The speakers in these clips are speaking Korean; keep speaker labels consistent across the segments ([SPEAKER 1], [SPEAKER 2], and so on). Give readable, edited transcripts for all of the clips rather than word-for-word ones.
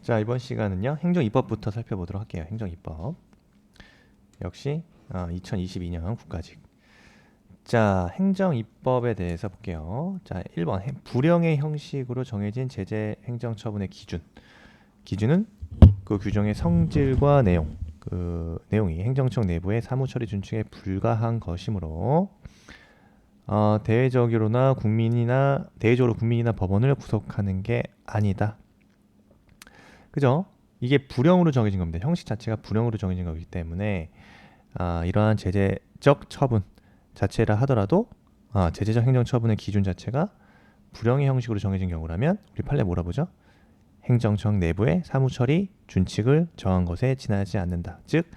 [SPEAKER 1] 자, 이번 시간은요, 행정입법부터 살펴보도록 할게요. 행정입법. 역시 2022년 국가직. 자, 행정입법에 대해서 볼게요. 자, 1번 불형의 형식으로 정해진 제재 행정처분의 기준. 기준은 그 규정의 성질과 내용, 그 내용이 행정청 내부의 사무처리 준칙에 불과한 것이므로 대외적으로 국민이나 법원을 구속하는 게 아니다. 그죠? 이게 불형으로 정해진 겁니다. 형식 자체가 불형으로 정해진 거기 때문에 이러한 제재적 처분 자체라 하더라도 제재적 행정 처분의 기준 자체가 불형의 형식으로 정해진 경우라면 우리 판례 뭐라 보죠? 행정청 내부의 사무처리 준칙을 정한 것에 지나지 않는다. 즉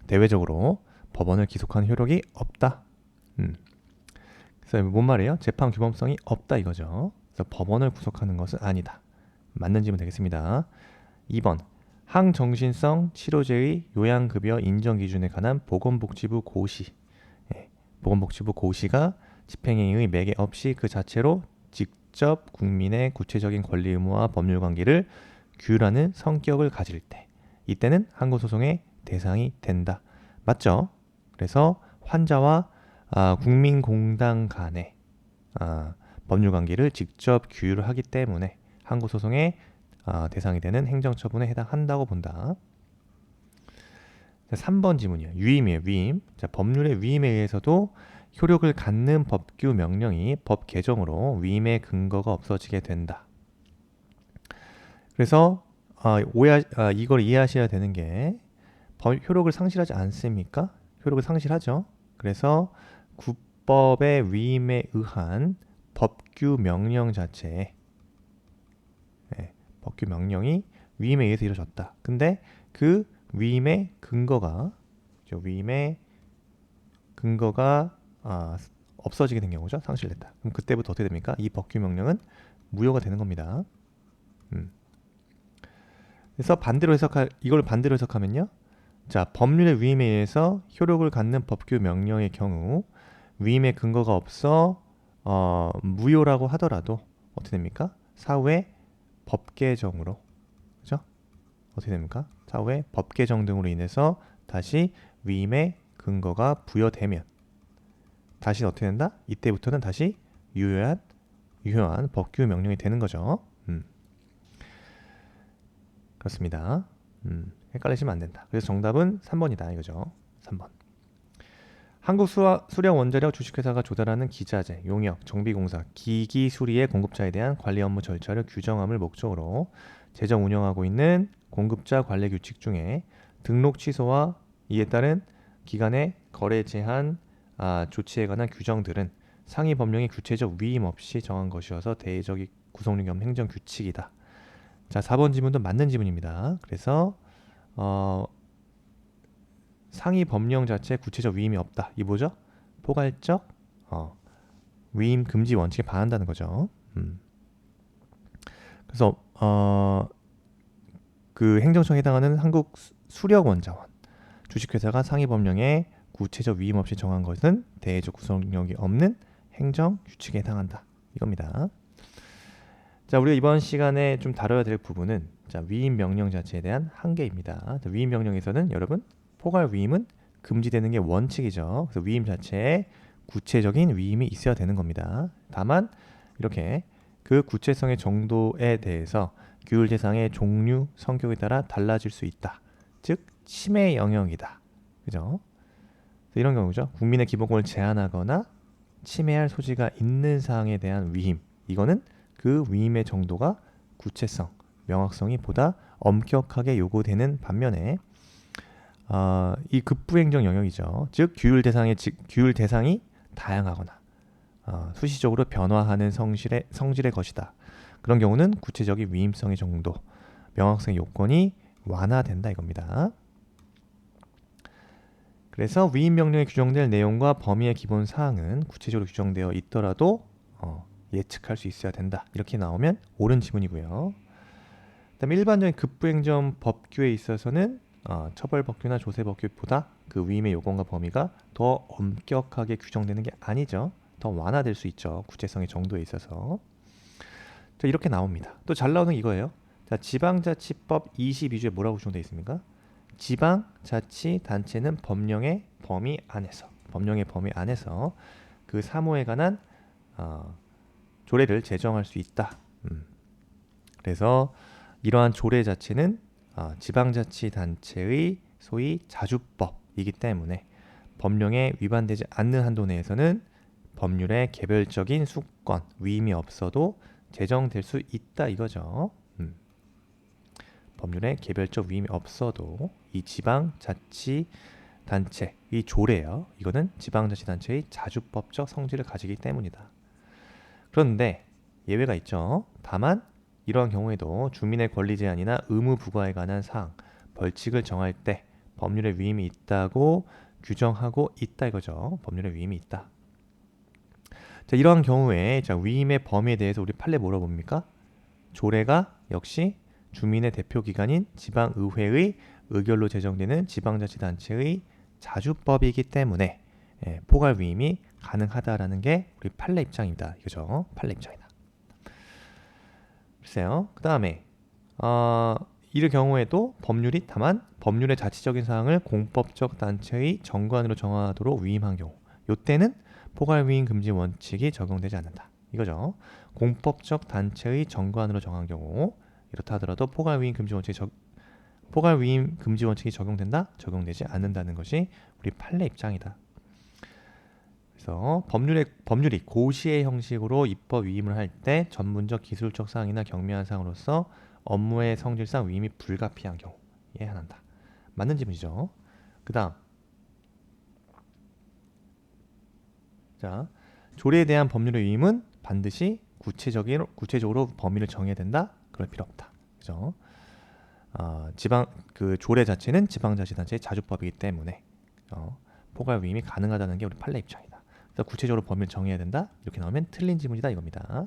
[SPEAKER 1] 대외적으로 법원을 기속하는 효력이 없다. 그래서 뭔 말이에요? 재판 규범성이 없다 이거죠. 그래서 법원을 구속하는 것은 아니다. 맞는 질문 되겠습니다. 2번 항정신성 치료제의 요양급여 인정 기준에 관한 보건복지부 고시. 보건복지부 고시가 집행행위의 매개 없이 그 자체로 직접 국민의 구체적인 권리 의무와 법률 관계를 규율하는 성격을 가질 때, 이때는 항고소송의 대상이 된다. 맞죠? 그래서 환자와 국민공당 간의 법률 관계를 직접 규율하기 때문에 항고소송의 대상이 되는 행정처분에 해당한다고 본다. 자, 3번 지문이에요. 위임이에요. 위임. 자, 법률의 위임에 의해서도 효력을 갖는 법규 명령이 법 개정으로 위임의 근거가 없어지게 된다. 그래서 이걸 이해하셔야 되는 게 효력을 상실하지 않습니까? 효력을 상실하죠. 그래서 국법의 위임에 의한 법규 명령 자체에 법규 명령이 위임에 의해서 이루어졌다. 근데 그 위임의 근거가 없어지게 된 경우죠. 상실됐다. 그럼 그때부터 어떻게 됩니까? 이 법규 명령은 무효가 되는 겁니다. 그래서 이걸 반대로 해석하면요. 자, 법률의 위임에 의해서 효력을 갖는 법규 명령의 경우 위임의 근거가 없어 무효라고 하더라도 어떻게 됩니까? 사후에 법 개정으로, 그죠? 어떻게 됩니까? 사후에 법 개정 등으로 인해서 다시 위임의 근거가 부여되면 다시 어떻게 된다? 이때부터는 다시 유효한 법규 명령이 되는 거죠. 그렇습니다. 헷갈리시면 안 된다. 그래서 정답은 3번이다 이거죠. 3번. 한국수력원자력 주식회사가 조달하는 기자재, 용역, 정비공사, 기기 수리의 공급자에 대한 관리 업무 절차를 규정함을 목적으로 재정 운영하고 있는 공급자 관리 규칙 중에 등록 취소와 이에 따른 기간의 거래 제한 조치에 관한 규정들은 상위 법령의 구체적 위임 없이 정한 것이어서 대외적 구속력이 없는 행정 규칙이다. 자, 4번 지문도 맞는 지문입니다. 그래서 상위 법령 자체에 구체적 위임이 없다. 이 뭐죠? 포괄적 위임 금지 원칙에 반한다는 거죠. 그래서 그 행정청에 해당하는 한국수력원자원 주식회사가 상위 법령에 구체적 위임 없이 정한 것은 대외적 구속력이 없는 행정 규칙에 해당한다. 이겁니다. 자, 우리가 이번 시간에 좀 다뤄야 될 부분은 위임 명령 자체에 대한 한계입니다. 위임 명령에서는 여러분 포괄 위임은 금지되는 게 원칙이죠. 그래서 위임 자체에 구체적인 위임이 있어야 되는 겁니다. 다만 이렇게 그 구체성의 정도에 대해서 규율 대상의 종류, 성격에 따라 달라질 수 있다. 즉 침해 영역이다. 그죠? 이런 경우죠. 국민의 기본권을 제한하거나 침해할 소지가 있는 사항에 대한 위임. 이거는 그 위임의 정도가 구체성, 명확성이 보다 엄격하게 요구되는 반면에 이 급부행정 영역이죠. 즉 규율 대상이 다양하거나 수시적으로 변화하는 성질의 것이다. 그런 경우는 구체적인 위임성의 정도, 명확성의 요건이 완화된다 이겁니다. 그래서 위임 명령에 규정될 내용과 범위의 기본 사항은 구체적으로 규정되어 있더라도 예측할 수 있어야 된다. 이렇게 나오면 옳은 지문이고요. 그다음에 일반적인 급부행정 법규에 있어서는 처벌법규나 조세법규보다 그 위임의 요건과 범위가 더 엄격하게 규정되는 게 아니죠. 더 완화될 수 있죠. 구체성의 정도에 있어서. 자, 이렇게 나옵니다. 또 잘 나오는 이거예요. 자, 지방자치법 22조에 뭐라고 규정되어 있습니까? 지방자치단체는 법령의 범위 안에서 그 사무에 관한 조례를 제정할 수 있다. 그래서 이러한 조례 자체는 지방자치단체의 소위 자주법이기 때문에 법령에 위반되지 않는 한도 내에서는 법률의 개별적인 수권, 위임이 없어도 제정될 수 있다 이거죠. 법률의 개별적 위임이 없어도 이 지방자치단체, 이 조례요. 이거는 지방자치단체의 자주법적 성질을 가지기 때문이다. 그런데 예외가 있죠. 다만 이러한 경우에도 주민의 권리 제한이나 의무 부과에 관한 사항, 벌칙을 정할 때 법률의 위임이 있다고 규정하고 있다 이거죠. 법률의 위임이 있다. 자, 이러한 경우에 위임의 범위에 대해서 우리 판례 물어봅니까? 조례가 역시 주민의 대표기관인 지방의회의 의결로 제정되는 지방자치단체의 자주법이기 때문에 포괄 위임이 가능하다라는 게 우리 판례 입장입니다. 이거죠. 판례 입장이다. 글쎄요. 그 다음에 이럴 경우에도 다만 법률의 자치적인 사항을 공법적 단체의 정관으로 정하도록 위임한 경우, 이때는 포괄 위임 금지 원칙이 적용되지 않는다. 이거죠. 공법적 단체의 정관으로 정한 경우 이렇다 하더라도 포괄 위임 금지 원칙이 적용된다? 적용되지 않는다는 것이 우리 판례 입장이다. 그래서 법률이 고시의 형식으로 입법 위임을 할 때 전문적 기술적 사항이나 경미한 사항으로서 업무의 성질상 위임이 불가피한 경우에 한한다. 맞는 질문이죠. 그 다음, 자, 조례에 대한 법률의 위임은 반드시 구체적으로 범위를 정해야 된다. 그럴 필요 없다. 그죠? 그 조례 자체는 지방자치단체의 자주법이기 때문에 포괄 위임이 가능하다는 게 우리 판례 입장이다. 그래서 구체적으로 범위를 정해야 된다. 이렇게 나오면 틀린 지문이다 이겁니다.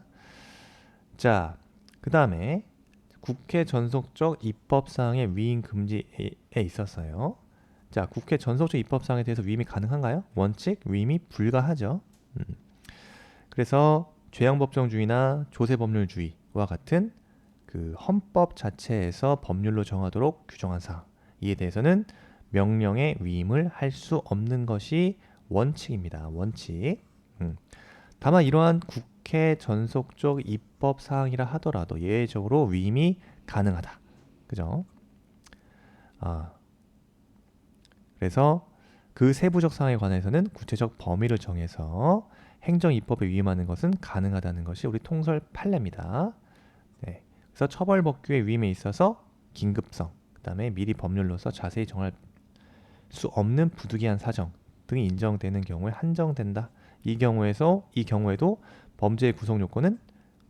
[SPEAKER 1] 자, 그 다음에 국회 전속적 입법사항의 위임 금지에 있었어요. 자, 국회 전속적 입법사항에 대해서 위임이 가능한가요? 원칙 위임이 불가하죠. 그래서 죄양법정주의나 조세법률주의와 같은 그 헌법 자체에서 법률로 정하도록 규정한 사항, 이에 대해서는 명령의 위임을 할 수 없는 것이 원칙입니다. 원칙. 다만 이러한 국회 전속적 입법 사항이라 하더라도 예외적으로 위임이 가능하다. 그죠? 그래서 그 세부적 사항에 관해서는 구체적 범위를 정해서 행정 입법에 위임하는 것은 가능하다는 것이 우리 통설 판례입니다. 네. 그래서 처벌 법규의 위임에 있어서 긴급성, 그다음에 미리 법률로서 자세히 정할 수 없는 부득이한 사정 등이 인정되는 경우에 한정된다. 이 경우에도 범죄의 구성 요건은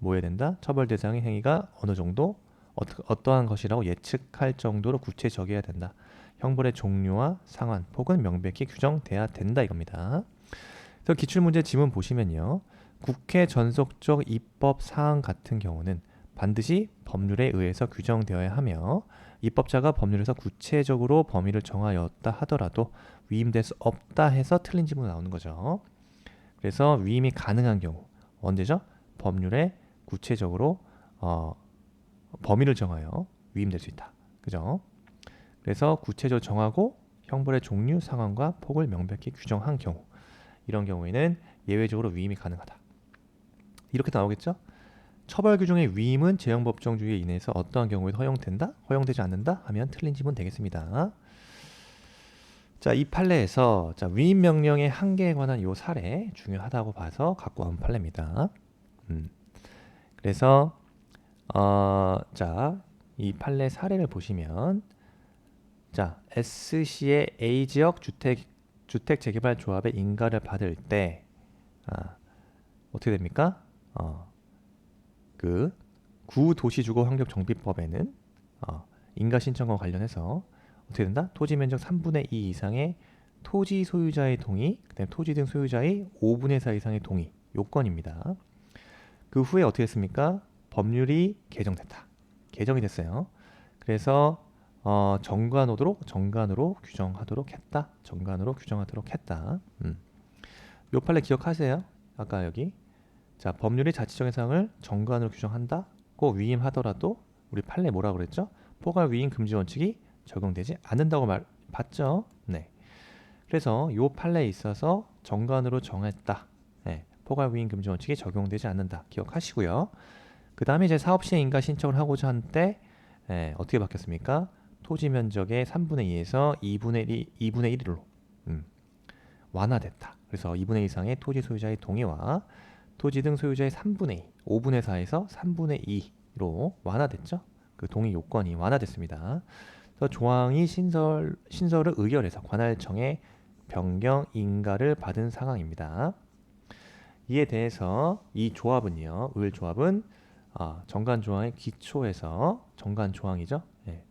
[SPEAKER 1] 뭐해야 된다? 처벌 대상의 행위가 어느 정도 어떠한 것이라고 예측할 정도로 구체적이어야 된다. 형벌의 종류와 상한, 폭은 명백히 규정돼야 된다 이겁니다. 그래서 기출문제 지문 보시면요. 국회 전속적 입법 사항 같은 경우는 반드시 법률에 의해서 규정되어야 하며 입법자가 법률에서 구체적으로 범위를 정하였다 하더라도 위임될 수 없다 해서 틀린 지문이 나오는 거죠. 그래서 위임이 가능한 경우 언제죠? 법률에 구체적으로 범위를 정하여 위임될 수 있다. 그죠? 그래서 구체적으로 정하고 형벌의 종류, 상황과 폭을 명백히 규정한 경우, 이런 경우에는 예외적으로 위임이 가능하다. 이렇게 나오겠죠? 처벌 규정의 위임은 재형법정주의에 인해서 어떠한 경우에도 허용된다? 허용되지 않는다? 하면 틀린 지문 되겠습니다. 자, 이 판례에서 위임 명령의 한계에 관한 이 사례 중요하다고 봐서 갖고 온 판례입니다. 그래서 이 판례 사례를 보시면 S시의 A지역 주택 재개발 조합의 인가를 받을 때 어떻게 됩니까? 그 구도시주거환경정비법에는 인가 신청과 관련해서 어떻게 된다? 토지 면적 3분의 2 이상의 토지 소유자의 동의, 그다음에 토지 등 소유자의 5분의 4 이상의 동의 요건입니다. 그 후에 어떻게 했습니까? 법률이 개정이 됐어요. 그래서 정관으로 규정하도록 했다. 요 판례 기억하세요? 아까 여기 법률이 자치적인 사항을 정관으로 규정한다고 위임하더라도 우리 판례 뭐라고 그랬죠? 포괄 위임 금지 원칙이 적용되지 않는다고 봤죠? 네. 그래서 요 판례에 있어서 정관으로 정했다. 네. 포괄 위임 금지 원칙이 적용되지 않는다. 기억하시고요. 그 다음에 이제 사업 시행 인가 신청을 하고자 할 때 어떻게 바뀌었습니까? 토지 면적의 3분의 2에서 2분의 1로 완화됐다. 그래서 2분의 2 이상의 토지 소유자의 동의와 토지 등 소유자의 3분의 2, 5분의 4에서 3분의 2로 완화됐죠. 그 동의 요건이 완화됐습니다. 그래서 조항이 신설을 의결해서 관할청에 변경 인가를 받은 상황입니다. 이에 대해서 이 조합은요, 의율조합은 정관 조항의 기초에서 정관 조항이죠. 예.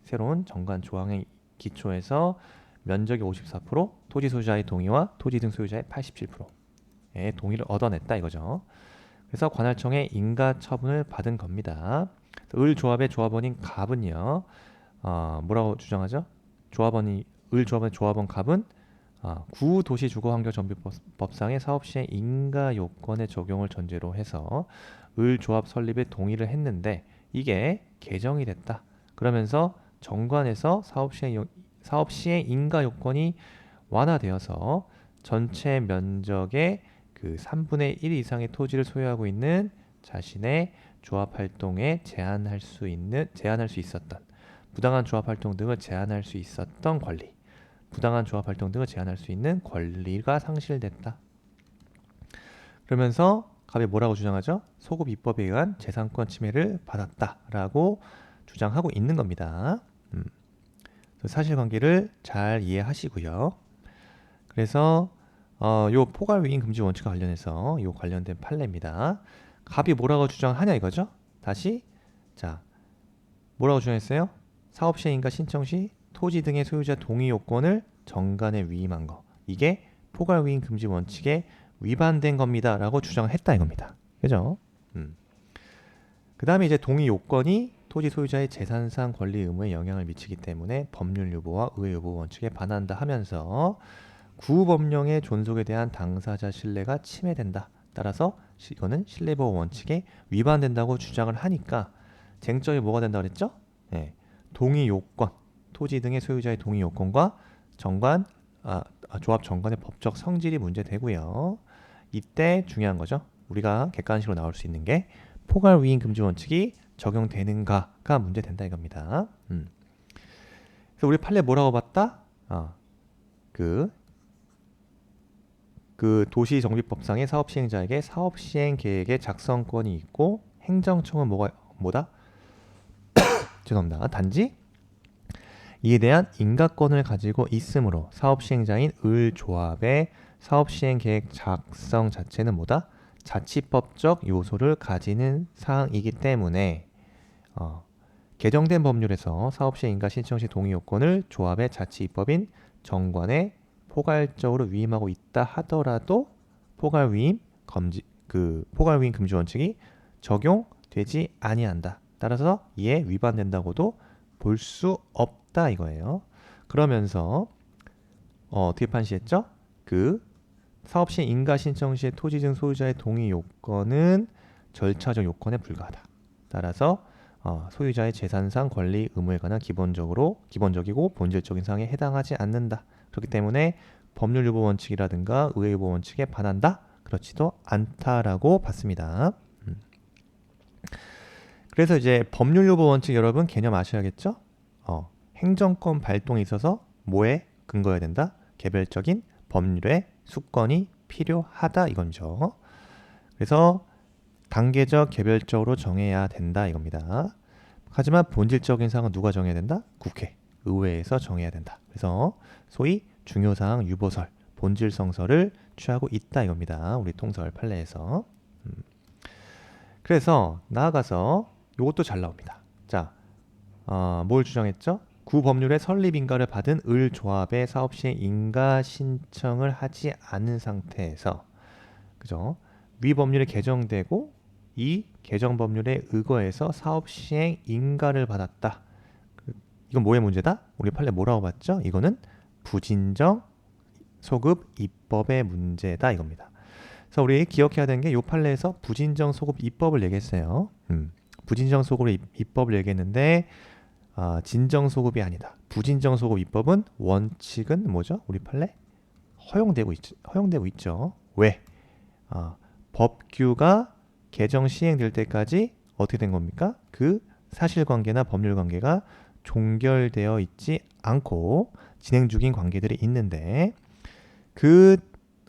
[SPEAKER 1] 새로운 정관 조항의 기초에서 면적의 54%, 토지 소유자의 동의와 토지 등 소유자의 87%의 동의를 얻어냈다 이거죠. 그래서 관할청에 인가 처분을 받은 겁니다. 의율조합의 조합원인 갑은요, 뭐라고 주장하죠? 의율조합의 조합원 갑은 구도시주거환경정비법상의 사업시행 인가 요건의 적용을 전제로 해서 의율조합 설립에 동의를 했는데 이게 개정이 됐다. 그러면서 정관에서 사업시행 인가 요건이 완화되어서 전체 면적의 그 3분의 1 이상의 토지를 소유하고 있는 자신의 조합 활동에 제한할 수 있었던 부당한 조합 활동 등을 제한할 수 있었던 권리, 부당한 조합 활동 등을 제한할 수 있는 권리가 상실됐다. 그러면서 갑이 뭐라고 주장하죠? 소급 입법에 의한 재산권 침해를 받았다라고 주장하고 있는 겁니다. 사실관계를 잘 이해하시고요. 그래서 요 포괄 위임 금지 원칙과 관련해서 요 관련된 판례입니다. 갑이 뭐라고 주장하냐 이거죠? 다시 자 뭐라고 주장했어요? 사업 시행인가 신청 시 토지 등의 소유자 동의 요건을 정관에 위임한 거, 이게 포괄 위임 금지 원칙에 위반된 겁니다 라고 주장을 했다 이겁니다. 그죠? 그 다음에 이제 동의 요건이 토지 소유자의 재산상 권리 의무에 영향을 미치기 때문에 법률 유보와 의회 유보 원칙에 반한다 하면서 구법령의 존속에 대한 당사자 신뢰가 침해된다. 따라서 이거는 신뢰보호 원칙에 위반된다고 주장을 하니까 쟁점이 뭐가 된다고 그랬죠? 네. 동의 요건, 토지 등의 소유자의 동의 요건과 조합 정관의 법적 성질이 문제되고요. 이때 중요한 거죠. 우리가 객관식으로 나올 수 있는 게 포괄 위임 금지 원칙이 적용되는가가 문제된다 이겁니다. 그래서 우리 판례 뭐라고 봤다? 그 도시정비법상의 사업시행자에게 사업시행 계획의 작성권이 있고 행정청은 뭐다? 죄송합니다. 단지 이에 대한 인가권을 가지고 있으므로 사업시행자인 의율조합의 사업시행 계획 작성 자체는 뭐다? 자치법적 요소를 가지는 사항이기 때문에 개정된 법률에서 사업시행 인가 신청 시 동의 요건을 조합의 자치 입법인 정관에 포괄적으로 위임하고 있다 하더라도 포괄 위임 금지 원칙이 적용되지 아니한다. 따라서 이에 위반된다고도 볼 수 없다 이거예요. 그러면서 어떻게 판시했죠? 그 사업시행 인가 신청 시의 토지 등 소유자의 동의 요건은 절차적 요건에 불과하다. 따라서 소유자의 재산상 권리 의무에 관한 기본적이고 본질적인 사항에 해당하지 않는다. 그렇기 때문에 법률 유보 원칙이라든가 의회 유보 원칙에 반한다? 그렇지도 않다라고 봤습니다. 그래서 이제 법률 유보 원칙 여러분 개념 아셔야겠죠? 행정권 발동에 있어서 뭐에 근거해야 된다? 개별적인 법률의 수권이 필요하다 이건죠. 그래서 단계적 개별적으로 정해야 된다 이겁니다. 하지만 본질적인 사항은 누가 정해야 된다? 국회, 의회에서 정해야 된다. 그래서 소위 중요사항 유보설, 본질성설을 취하고 있다 이겁니다. 우리 통설 판례에서. 그래서 나아가서 이것도 잘 나옵니다. 자, 뭘 주장했죠? 구법률의 설립 인가를 받은 의율조합의 사업시행 인가 신청을 하지 않은 상태에서 그죠? 위 법률이 개정되고 이 개정 법률에 의거해서 사업시행 인가를 받았다. 이건 뭐의 문제다? 우리 판례 뭐라고 봤죠? 이거는 부진정 소급 입법의 문제다 이겁니다. 그래서 우리 기억해야 되는 게 이 판례에서 부진정 소급 입법을 얘기했어요. 부진정 소급 입법을 얘기했는데 진정 소급이 아니다. 부진정 소급 입법은 원칙은 뭐죠? 우리 판례 허용되고 있죠. 왜? 법규가 개정 시행될 때까지 어떻게 된 겁니까? 그 사실관계나 법률관계가 종결되어 있지 않고 진행 중인 관계들이 있는데 그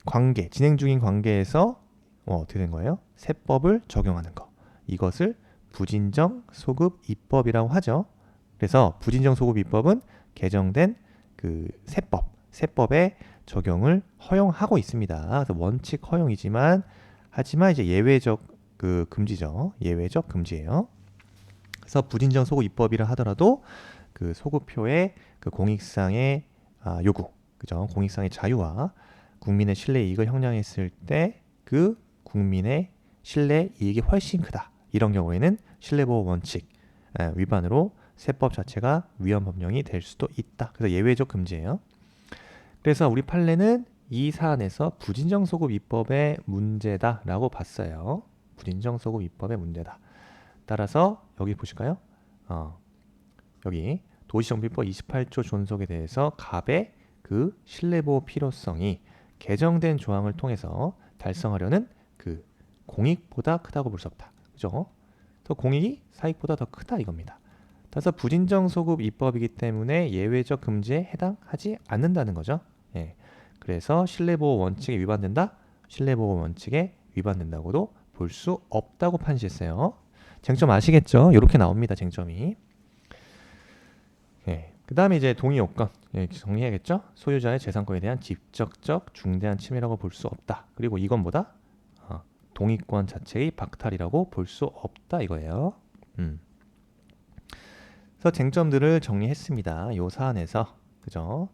[SPEAKER 1] 관계, 진행 중인 관계에서 어떻게 된 거예요? 세법을 적용하는 거. 이것을 부진정 소급 입법이라고 하죠. 그래서 부진정 소급 입법은 개정된 그 세법의 적용을 허용하고 있습니다. 그래서 원칙 허용이지만 하지만 이제 예외적 그 금지죠. 예외적 금지예요. 그래서 부진정 소급 입법이라 하더라도 그 소급표의 그 공익상의 요구, 그죠? 공익상의 자유와 국민의 신뢰 이익을 형량했을 때 그 국민의 신뢰 이익이 훨씬 크다. 이런 경우에는 신뢰보호 원칙 위반으로 세법 자체가 위헌 법령이 될 수도 있다. 그래서 예외적 금지예요. 그래서 우리 판례는 이 사안에서 부진정 소급 입법의 문제다라고 봤어요. 부진정 소급 입법의 문제다. 따라서 여기 보실까요? 여기 도시정비법 28조 존속에 대해서 갑의 그 신뢰보호 필요성이 개정된 조항을 통해서 달성하려는 그 공익보다 크다고 볼 수 없다. 그죠? 또 공익이 사익보다 더 크다 이겁니다. 따라서 부진정 소급 입법이기 때문에 예외적 금지에 해당하지 않는다는 거죠. 예. 그래서 신뢰보호 원칙에 위반된다? 신뢰보호 원칙에 위반된다고도 볼 수 없다고 판시했어요. 쟁점 아시겠죠? 이렇게 나옵니다. 쟁점이. 예. 그 다음에 이제 동의요건 정리해야겠죠? 소유자의 재산권에 대한 직접적 중대한 침해라고 볼 수 없다. 그리고 이건 뭐다? 동의권 자체의 박탈이라고 볼 수 없다 이거예요. 그래서 쟁점들을 정리했습니다. 이 사안에서 그죠?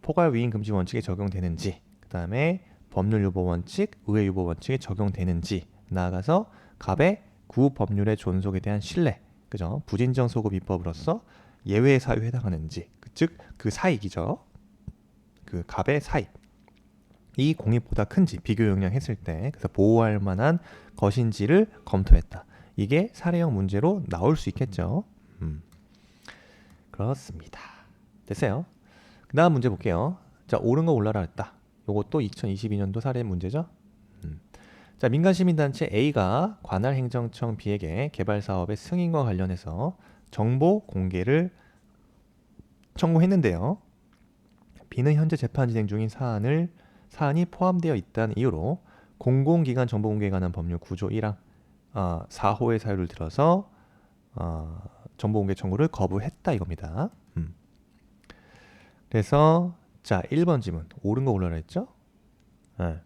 [SPEAKER 1] 포괄 위임 금지 원칙에 적용되는지, 그 다음에 법률 유보 원칙, 의회 유보 원칙에 적용되는지, 나아가서 갑의 구 법률의 존속에 대한 신뢰, 그죠? 부진정 소급 입법으로서 예외 사유에 해당하는지, 즉 그 사익이죠. 그 갑의 사익. 이 공익보다 큰지 비교 용량했을 때 그래서 보호할 만한 것인지를 검토했다. 이게 사례형 문제로 나올 수 있겠죠. 그렇습니다. 됐어요. 그 다음 문제 볼게요. 자, 옳은 거 올라라 했다. 요것도 2022년도 사례 문제죠. 자, 민간시민단체 A가 관할 행정청 B에게 개발사업의 승인과 관련해서 정보 공개를 청구했는데요. B는 현재 재판 진행 중인 사안이 포함되어 있다는 이유로 공공기관 정보공개에 관한 법률 9조 1항 4호의 사유를 들어서 정보공개 청구를 거부했다 이겁니다. 그래서 자 1번 질문 옳은 거 올라라 했죠?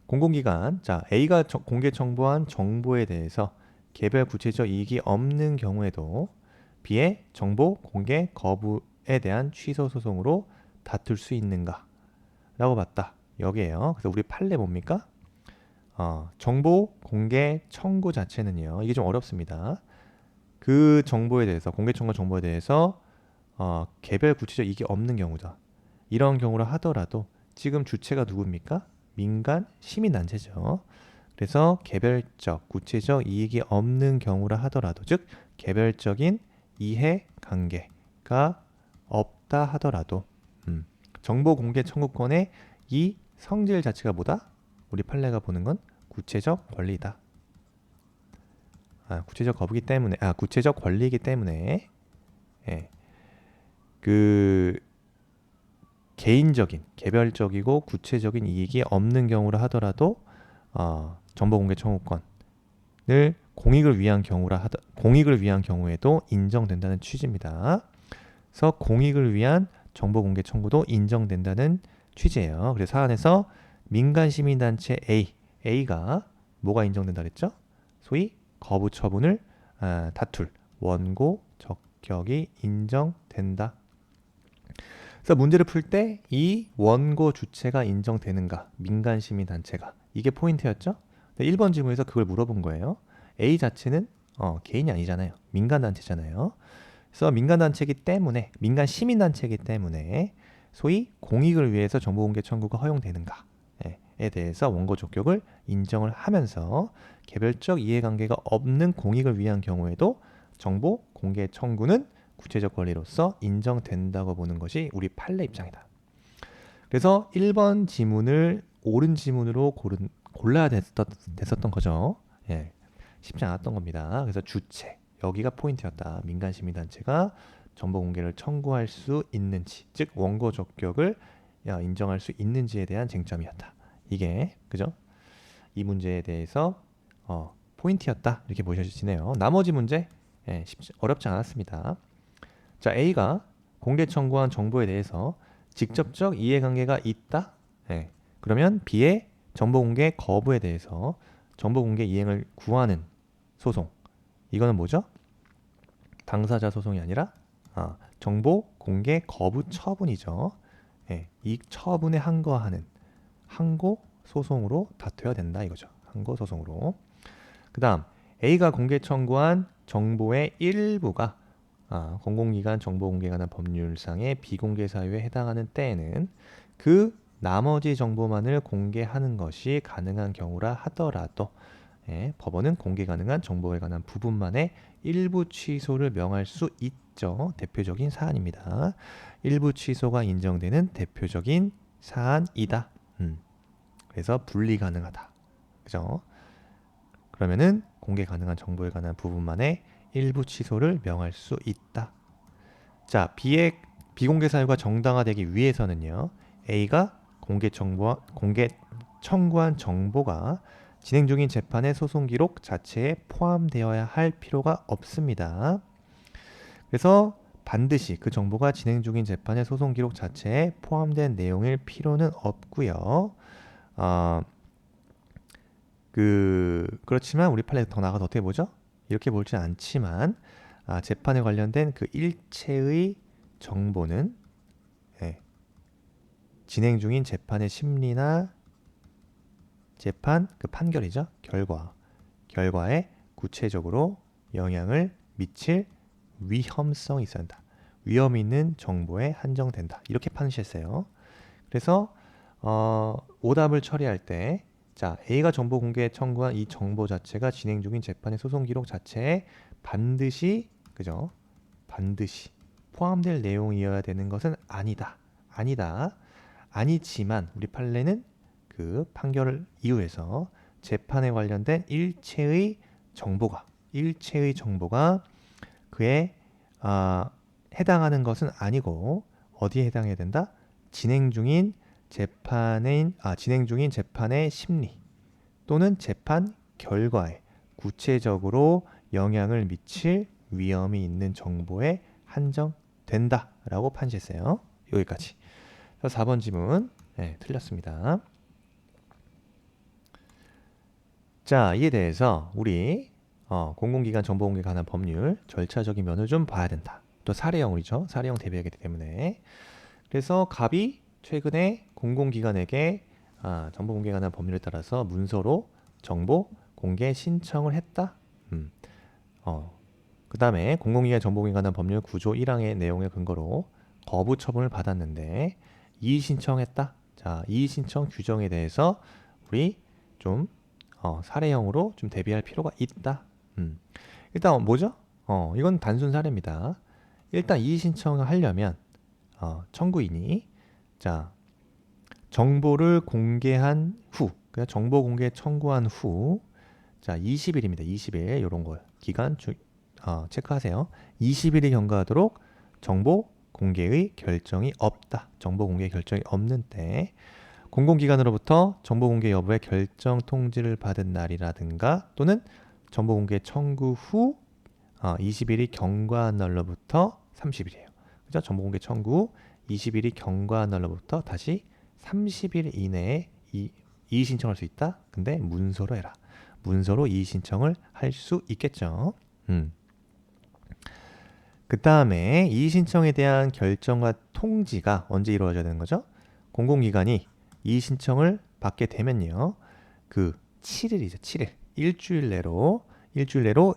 [SPEAKER 1] 공공기관 자 A가 공개 청구한 정보에 대해서 개별 구체적 이익이 없는 경우에도 B의 정보 공개 거부에 대한 취소 소송으로 다툴 수 있는가? 라고 봤다. 여기에요. 그래서 우리 판례 뭡니까? 정보 공개 청구 자체는요. 이게 좀 어렵습니다. 그 정보에 대해서 공개 청구 정보에 대해서 개별 구체적 이익이 없는 경우다. 이런 경우라 하더라도 지금 주체가 누굽니까? 민간 시민단체죠. 그래서 개별적 구체적 이익이 없는 경우라 하더라도 즉 개별적인 이해관계가 없다 하더라도 정보 공개 청구권의 이 성질 자체가 뭐다? 우리 판례가 보는 건 구체적 권리다. 구체적 거부기 때문에 구체적 권리이기 때문에 그 개인적인 개별적이고 구체적인 이익이 없는 경우라 하더라도 정보 공개 청구권을 공익을 위한 경우에도 인정된다는 취지입니다. 그래서 공익을 위한 정보 공개 청구도 인정된다는 취지예요. 그래서 사안에서 민간 시민단체 A가 뭐가 인정된다 그랬죠? 소위 거부 처분을 다툴 원고 적격이 인정된다. 그래서 문제를 풀 때 이 원고 주체가 인정되는가? 민간 시민단체가. 이게 포인트였죠? 1번 질문에서 그걸 물어본 거예요. A 자체는 개인이 아니잖아요. 민간단체잖아요. 그래서 민간단체이기 때문에 민간 시민단체이기 때문에 소위 공익을 위해서 정보공개 청구가 허용되는가에 대해서 원고 적격을 인정을 하면서 개별적 이해관계가 없는 공익을 위한 경우에도 정보 공개 청구는 구체적 권리로서 인정된다고 보는 것이 우리 판례 입장이다. 그래서 1번 지문을 옳은 지문으로 골라야 됐었던 거죠. 예, 쉽지 않았던 겁니다. 그래서 주체, 여기가 포인트였다. 민간시민단체가 정보 공개를 청구할 수 있는지, 즉 원고 적격을 인정할 수 있는지에 대한 쟁점이었다. 이게 그죠? 이 문제에 대해서 포인트였다. 이렇게 보셔지네요. 나머지 문제 어렵지 않았습니다. 자, A가 공개 청구한 정보에 대해서 직접적 이해관계가 있다. 그러면 B의 정보 공개 거부에 대해서 정보 공개 이행을 구하는 소송. 이거는 뭐죠? 당사자 소송이 아니라 정보 공개 거부 처분이죠. 이 처분에 항거하는 항고 소송으로 다투어야 된다 이거죠. 항고 소송으로. 그 다음 A가 공개 청구한 정보의 일부가 공공기관 정보공개에 관한 법률상의 비공개 사유에 해당하는 때에는 그 나머지 정보만을 공개하는 것이 가능한 경우라 하더라도 법원은 공개 가능한 정보에 관한 부분만의 일부 취소를 명할 수 있죠. 대표적인 사안입니다. 일부 취소가 인정되는 대표적인 사안이다. 그래서 분리 가능하다. 그죠? 그러면은 공개 가능한 정보에 관한 부분만의 일부 취소를 명할 수 있다. 자, B의 비공개 사유가 정당화되기 위해서는요. A가 공개 청구한 정보가 진행 중인 재판의 소송 기록 자체에 포함되어야 할 필요가 없습니다. 그래서 반드시 그 정보가 진행 중인 재판의 소송 기록 자체에 포함된 내용일 필요는 없고요. 그렇지만 우리 판례 더 나아가서 어떻게 보죠? 이렇게 보지는 않지만 재판에 관련된 그 일체의 정보는 진행 중인 재판의 심리나 재판 그 판결이죠. 결과에 구체적으로 영향을 미칠 위험성이 있어야 한다. 위험이 있는 정보에 한정된다. 이렇게 판시했어요. 그래서 오답을 처리할 때 자, A가 정보 공개 청구한 이 정보 자체가 진행 중인 재판의 소송 기록 자체에 반드시 그죠? 반드시 포함될 내용이어야 되는 것은 아니다. 아니지만 우리 판례는 그 판결 이후에서 재판에 관련된 일체의 정보가 그에 해당하는 것은 아니고 어디에 해당해야 된다? 진행 중인 재판의 심리 또는 재판 결과에 구체적으로 영향을 미칠 위험이 있는 정보에 한정된다라고 판시했어요. 여기까지. 4번 지문 틀렸습니다. 자, 이에 대해서 우리 공공기관 정보공개에 관한 법률 절차적인 면을 좀 봐야 된다. 또 사례형이죠. 사례형 대비하기 때문에. 그래서 갑이 최근에 공공기관에게 정보공개에 관한 법률에 따라서 문서로 정보 공개 신청을 했다. 그 다음에 공공기관 정보공개에 관한 법률 9조 1항의 내용의 근거로 거부 처분을 받았는데 이의 신청했다. 자, 이의 신청 규정에 대해서 우리 좀 사례형으로 좀 대비할 필요가 있다. 일단 뭐죠? 이건 단순 사례입니다. 일단 이의 신청을 하려면 청구인이 자 정보를 공개한 후, 그냥 정보 공개 청구한 후, 자 20일입니다. 20일 이런 거 기간 체크하세요. 20일이 경과하도록 정보 공개의 결정이 없다. 정보 공개 결정이 없는 때 공공기관으로부터 정보 공개 여부의 결정 통지를 받은 날이라든가 또는 정보 공개 청구 후 20일이 경과한 날로부터 30일이에요. 그죠? 정보 공개 청구 후 20일이 경과한 날로부터 다시 30일 이내에 이의 신청할 수 있다. 근데 문서로 해라. 문서로 이의 신청을 할 수 있겠죠. 그 다음에 이의 신청에 대한 결정과 통지가 언제 이루어져야 되는 거죠? 공공기관이 이의 신청을 받게 되면요. 그 7일이죠. 7일. 일주일 내로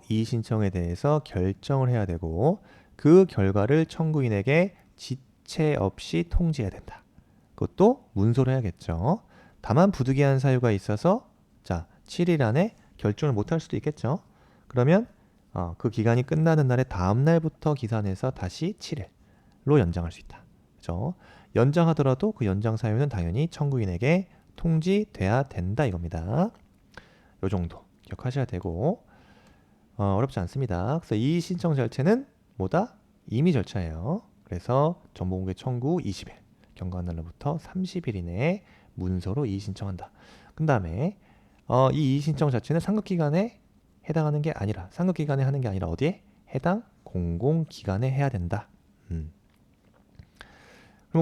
[SPEAKER 1] 이의 신청에 대해서 결정을 해야 되고 그 결과를 청구인에게 지체 없이 통지해야 된다. 그것도 문서로 해야겠죠. 다만 부득이한 사유가 있어서 자 7일 안에 결정을 못할 수도 있겠죠. 그러면 그 기간이 끝나는 날의 다음 날부터 기산해서 다시 7일로 연장할 수 있다. 그죠? 연장하더라도 그 연장 사유는 당연히 청구인에게 통지돼야 된다 이겁니다. 요 정도 기억하셔야 되고 어렵지 않습니다. 그래서 이의 신청 절차는 뭐다? 임의 절차예요. 그래서 정보공개 청구 20일, 경과한 날로부터 30일 이내에 문서로 이의 신청한다. 그 다음에 이 이의 신청 자체는 상급기관에 해당하는 게 아니라 상급기관에 하는 게 아니라 어디에? 해당 공공기관에 해야 된다. 그럼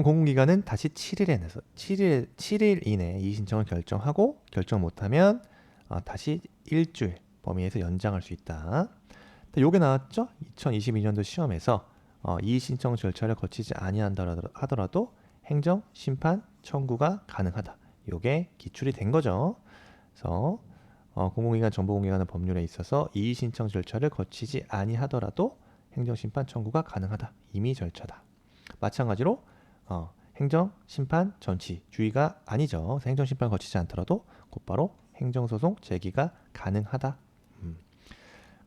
[SPEAKER 1] 공공기관은 다시 7일 이내에 이의 신청을 결정하고 결정 못하면 다시 일주일 범위에서 연장할 수 있다. 요게 나왔죠? 2022년도 시험에서 이의 신청 절차를 거치지 아니한다 하더라도 행정 심판 청구가 가능하다. 요게 기출이 된 거죠. 그래서 공공기관 정보공개하는 법률에 있어서 이의 신청 절차를 거치지 아니하더라도 행정 심판 청구가 가능하다. 임의 절차다. 마찬가지로 행정 심판 전치 주의가 아니죠. 그래서 행정 심판 거치지 않더라도 곧바로 행정소송 제기가 가능하다.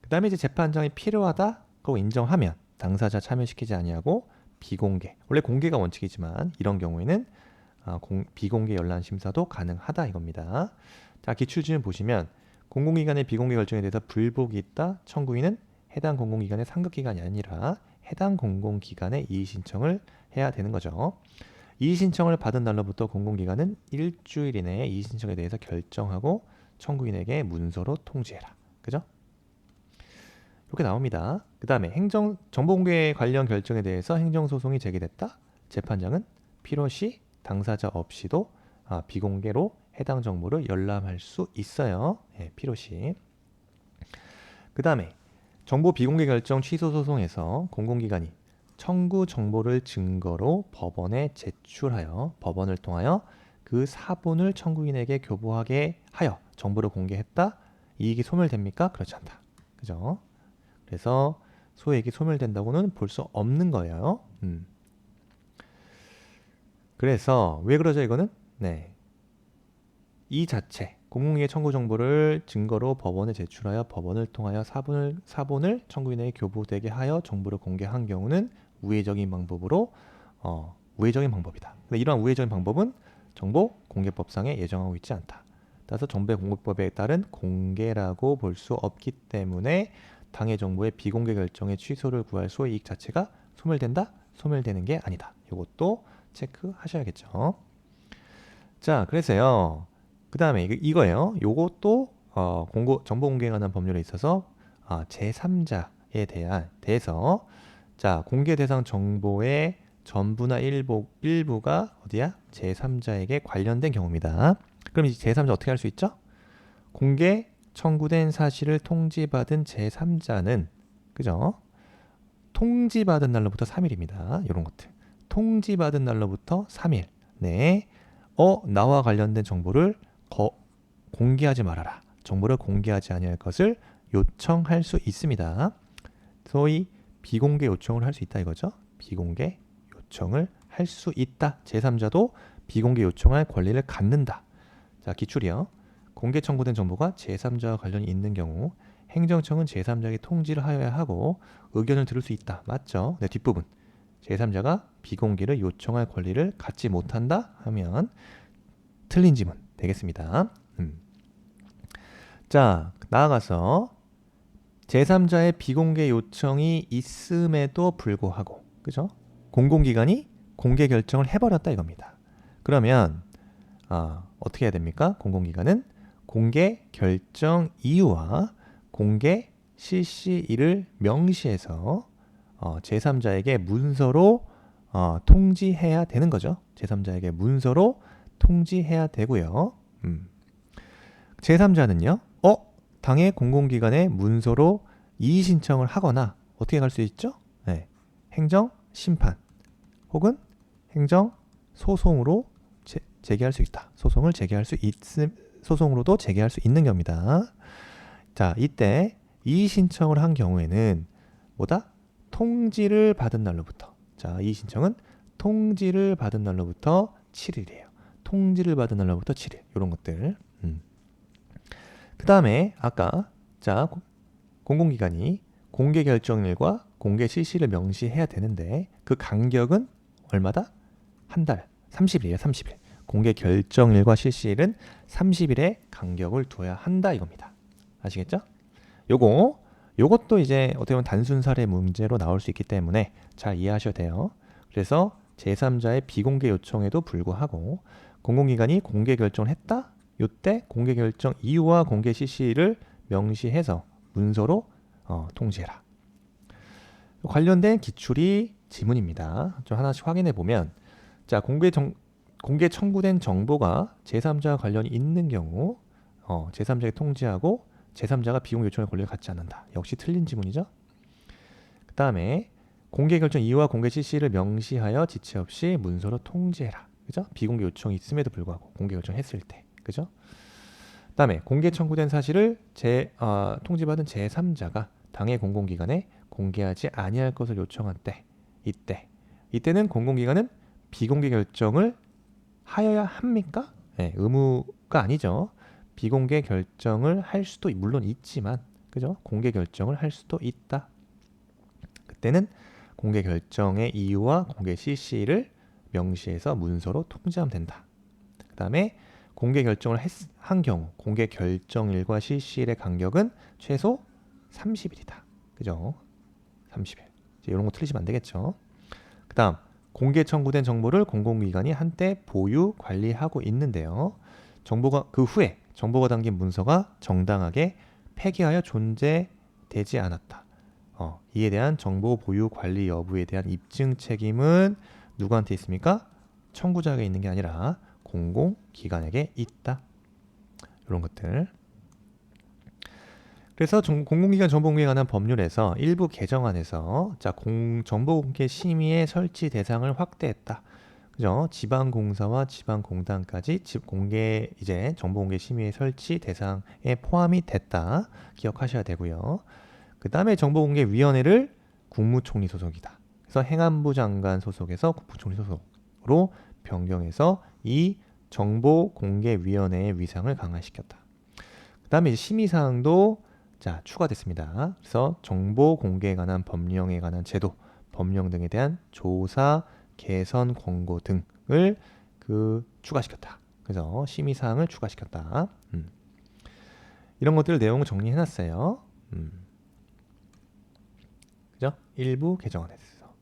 [SPEAKER 1] 그 다음에 이제 재판장이 필요하다 그거 인정하면 당사자 참여시키지 아니하고 비공개, 원래 공개가 원칙이지만 이런 경우에는 비공개 연란 심사도 가능하다 이겁니다. 자, 기출지문 보시면 공공기관의 비공개 결정에 대해서 불복이 있다. 청구인은 해당 공공기관의 상급기관이 아니라 해당 공공기관에 이의 신청을 해야 되는 거죠. 이의 신청을 받은 날로부터 공공기관은 일주일 이내에 이의 신청에 대해서 결정하고 청구인에게 문서로 통지해라. 그죠? 이렇게 나옵니다. 그 다음에 정보공개 관련 결정에 대해서 행정소송이 제기됐다. 재판장은 필요시 당사자 없이도 비공개로 해당 정보를 열람할 수 있어요. 필요시. 그 다음에 정보 비공개 결정 취소 소송에서 공공기관이 청구 정보를 증거로 법원에 제출하여 법원을 통하여 그 사본을 청구인에게 교부하게 하여 정보를 공개했다. 이익이 소멸됩니까? 그렇지 않다. 그죠? 그래서 소액이 소멸된다고는 볼 수 없는 거예요. 그래서 왜 그러죠 이거는? 네, 이 자체 공공기관 청구 정보를 증거로 법원에 제출하여 법원을 통하여 사본을 청구인에게 교부되게 하여 정보를 공개한 경우는 우회적인 방법이다. 근데 이러한 우회적인 방법은 정보공개법상에 예정하고 있지 않다. 따라서 정보공개법에 따른 공개라고 볼 수 없기 때문에 당해 정보의 비공개 결정의 취소를 구할 소이익 자체가 소멸된다? 소멸되는 게 아니다. 이것도 체크하셔야겠죠. 자, 그래서요. 그 다음에 이거예요. 요것도 정보공개에 관한 법률에 있어서 제3자에 대해서 자, 공개 대상 정보의 전부나 일부가 어디야? 제3자에게 관련된 경우입니다. 그럼 이제 제3자 어떻게 할 수 있죠? 공개 청구된 사실을 통지받은 제3자는 그죠? 통지받은 날로부터 3일입니다. 이런 것들. 통지받은 날로부터 3일 내에 나와 관련된 정보를 공개하지 말아라. 정보를 공개하지 아니할 것을 요청할 수 있습니다. 소위 비공개 요청을 할 수 있다 이거죠. 비공개 요청을 할 수 있다. 제3자도 비공개 요청할 권리를 갖는다. 자, 기출이요. 공개 청구된 정보가 제3자와 관련이 있는 경우 행정청은 제3자에게 통지를 하여야 하고 의견을 들을 수 있다. 맞죠? 네, 뒷부분. 제3자가 비공개를 요청할 권리를 갖지 못한다 하면 틀린 지문 되겠습니다. 자, 나아가서 제3자의 비공개 요청이 있음에도 불구하고 그죠? 공공기관이 공개 결정을 해버렸다 이겁니다. 그러면 어떻게 해야 됩니까? 공공기관은 공개 결정 이유와 공개 실시일을 명시해서 제3자에게 문서로 통지해야 되는 거죠. 제3자에게 문서로 통지해야 되고요. 제3자는요. 당해 공공기관에 문서로 이의 신청을 하거나 어떻게 갈 수 있죠? 네, 행정 심판 혹은 행정 소송으로 제기할 수 있다. 소송으로도 제기할 수 있는 겁니다. 자, 이때 이의 신청을 한 경우에는 뭐다? 통지를 받은 날로부터. 자, 이의 신청은 통지를 받은 날로부터 7일이에요. 통지를 받은 날로부터 7일. 이런 것들. 그 다음에 아까 자 공공기관이 공개 결정일과 공개 실시를 명시해야 되는데 그 간격은 얼마다? 한 달, 30일이에요. 30일. 공개 결정일과 실시일은 30일의 간격을 두어야 한다 이겁니다. 아시겠죠? 요것도 이제 어떻게 보면 단순 사례 문제로 나올 수 있기 때문에 잘 이해하셔야 돼요. 그래서 제3자의 비공개 요청에도 불구하고 공공기관이 공개 결정을 했다? 요때 공개 결정 이유와 공개 실시를 명시해서 문서로 통지해라. 관련된 기출이 지문입니다. 좀 하나씩 확인해 보면, 자, 공개 청구된 정보가 제3자와 관련이 있는 경우 제3자에게 통지하고 제3자가 비공개 요청의 권리를 갖지 않는다. 역시 틀린 지문이죠. 그 다음에 공개 결정 이유와 공개 실시를 명시하여 지체 없이 문서로 통지해라. 그죠? 비공개 요청이 있음에도 불구하고 공개 결정했을 때, 그죠? 그 다음에 공개 청구된 사실을 통지받은 제3자가 당해 공공기관에 공개하지 아니할 것을 요청한 때, 이때는 공공기관은 비공개 결정을 하여야 합니까? 네, 의무가 아니죠. 비공개 결정을 할 수도 물론 있지만, 그죠? 공개 결정을 할 수도 있다. 그때는 공개 결정의 이유와 공개 실시를 명시해서 문서로 통지하면 된다. 그 다음에 공개 결정을 한 경우 공개 결정일과 실시일의 간격은 최소 30일이다. 그죠? 30일. 이런 거 틀리시면 안 되겠죠. 그 다음 공개 청구된 정보를 공공기관이 한때 보유, 관리하고 있는데요. 정보가 그 후에 정보가 담긴 문서가 정당하게 폐기하여 존재되지 않았다. 이에 대한 정보 보유 관리 여부에 대한 입증 책임은 누구한테 있습니까? 청구자에게 있는 게 아니라 공공기관에게 있다. 이런 것들. 그래서 공공기관 정보공개에 관한 법률에서 일부 개정안에서 정보공개 심의의 설치 대상을 확대했다. 그죠? 지방공사와 지방공단까지 이제 정보공개 심의의 설치 대상에 포함이 됐다. 기억하셔야 되고요. 그 다음에 정보공개위원회를 국무총리 소속이다. 그래서 행안부 장관 소속에서 국무총리 소속으로 변경해서 이 정보공개위원회의 위상을 강화시켰다. 그 다음에 심의사항도 추가됐습니다. 그래서 정보공개에 관한 법령에 관한 제도, 법령 등에 대한 조사, 개선 권고 등을 추가시켰다. 그래서 심의사항을 추가시켰다. 이런 것들 내용을 정리해놨어요. 그죠? 일부 개정안에서.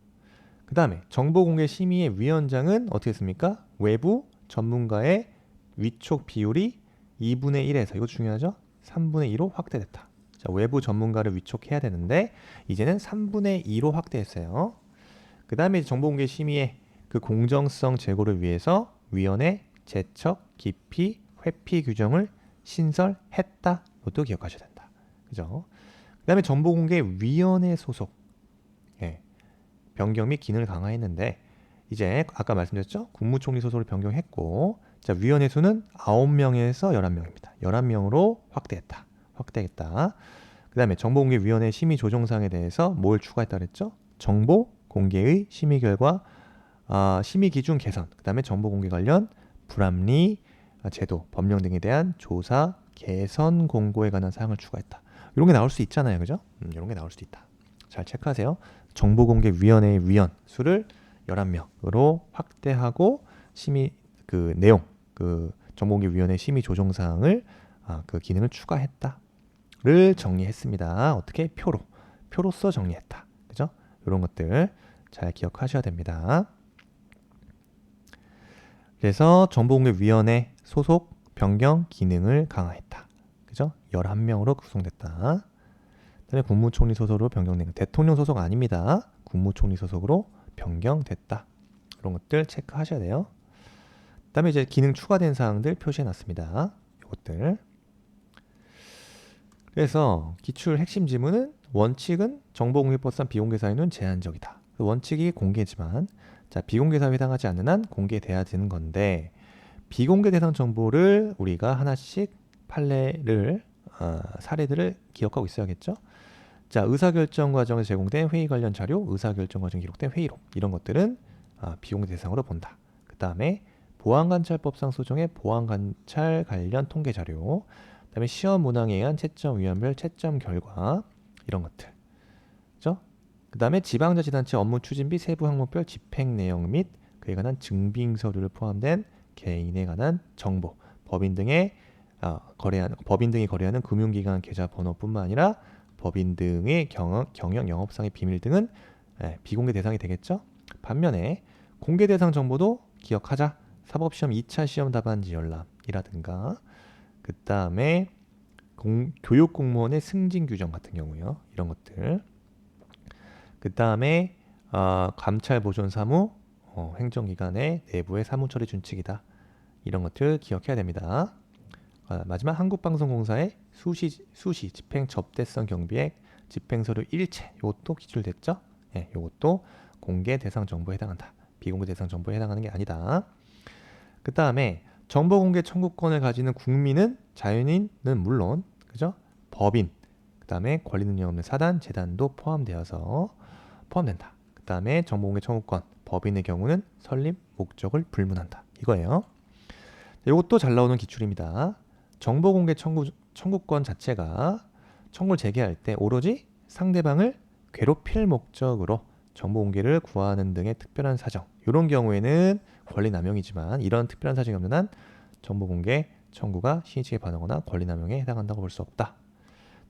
[SPEAKER 1] 그 다음에 정보공개 심의의 위원장은 어떻게 했습니까? 외부 전문가의 위촉 비율이 2분의 1에서, 이거 중요하죠? 3분의 2로 확대됐다. 외부 전문가를 위촉해야 되는데 이제는 3분의 2로 확대했어요. 그 다음에 정보공개 심의의 그 공정성 제고를 위해서 위원회 제척, 기피, 회피 규정을 신설했다. 이것도 기억하셔야 된다. 그죠? 그 다음에 정보공개위원회 소속 변경 및 기능을 강화했는데 이제 아까 말씀드렸죠? 국무총리 소속을 변경했고 위원회 수는 9명에서 11명입니다. 11명으로 확대했다. 그 다음에 정보공개위원회 심의 조정사항에 대해서 뭘 추가했다 그랬죠? 정보 공개의 심의 결과, 심의 기준 개선, 그 다음에 정보공개 관련 불합리 제도, 법령 등에 대한 조사, 개선 공고에 관한 사항을 추가했다. 이런 게 나올 수 있잖아요. 그죠? 이런 게 나올 수도 있다. 잘 체크하세요. 정보공개위원회의 위원 수를 11명으로 확대하고 심의 내용, 정보공개위원회 심의 조정사항을 그 기능을 추가했다를 정리했습니다. 어떻게? 표로써 정리했다. 그죠? 이런 것들 잘 기억하셔야 됩니다. 그래서 정보공개위원회 소속 변경 기능을 강화했다. 그죠? 11명으로 구성됐다. 그다음에 국무총리 소속으로 변경된 거. 대통령 소속 아닙니다. 국무총리 소속으로 변경됐다. 이런 것들 체크하셔야 돼요. 그다음에 이제 기능 추가된 사항들 표시해 놨습니다. 이것들. 그래서 기출 핵심 지문은 원칙은 정보공개법상 비공개 사유는 제한적이다. 원칙이 공개지만 비공개 사유에 해당하지 않는 한 공개돼야 되는 건데 비공개 대상 정보를 우리가 하나씩 사례들을 기억하고 있어야겠죠. 의사결정 과정에서 제공된 회의 관련 자료, 의사결정 과정에 기록된 회의록 이런 것들은 비공개 대상으로 본다. 그 다음에 보안관찰법상 소정의 보안관찰 관련 통계 자료, 그 다음에 시험 문항에 의한 채점 위원별 채점 결과 이런 것들. 그죠? 그 다음에 지방자치단체 업무 추진비 세부 항목별 집행 내용 및 그에 관한 증빙 서류를 포함된 개인에 관한 정보, 법인 등의 법인 등이 거래하는 금융기관 계좌 번호뿐만 아니라 법인 등의 경영 영업상의 비밀 등은 비공개 대상이 되겠죠. 반면에 공개 대상 정보도 기억하자. 사법시험 2차 시험 답안지 열람이라든가 그 다음에 교육 공무원의 승진 규정 같은 경우요. 이런 것들. 그 다음에 감찰 보존 사무, 행정기관의 내부의 사무처리 준칙이다. 이런 것들 기억해야 됩니다. 마지막 한국방송공사의 수시 집행 접대성 경비액 집행서류 일체 이것도 기출됐죠? 예, 이것도 공개 대상 정보에 해당한다. 비공개 대상 정보에 해당하는 게 아니다. 그 다음에 정보 공개 청구권을 가지는 국민은 자연인은 물론 그죠? 법인 그 다음에 권리 능력 없는 사단, 재단도 포함된다. 그 다음에 정보 공개 청구권 법인의 경우는 설립 목적을 불문한다. 이거예요. 이것도 잘 나오는 기출입니다. 정보 공개 청구권 자체가 청구를 제기할 때 오로지 상대방을 괴롭힐 목적으로 정보 공개를 구하는 등의 특별한 사정. 이런 경우에는 권리 남용이지만 이런 특별한 사정이 없는 한 정보 공개 청구가 시행착오에 반하거나 권리 남용에 해당한다고 볼 수 없다.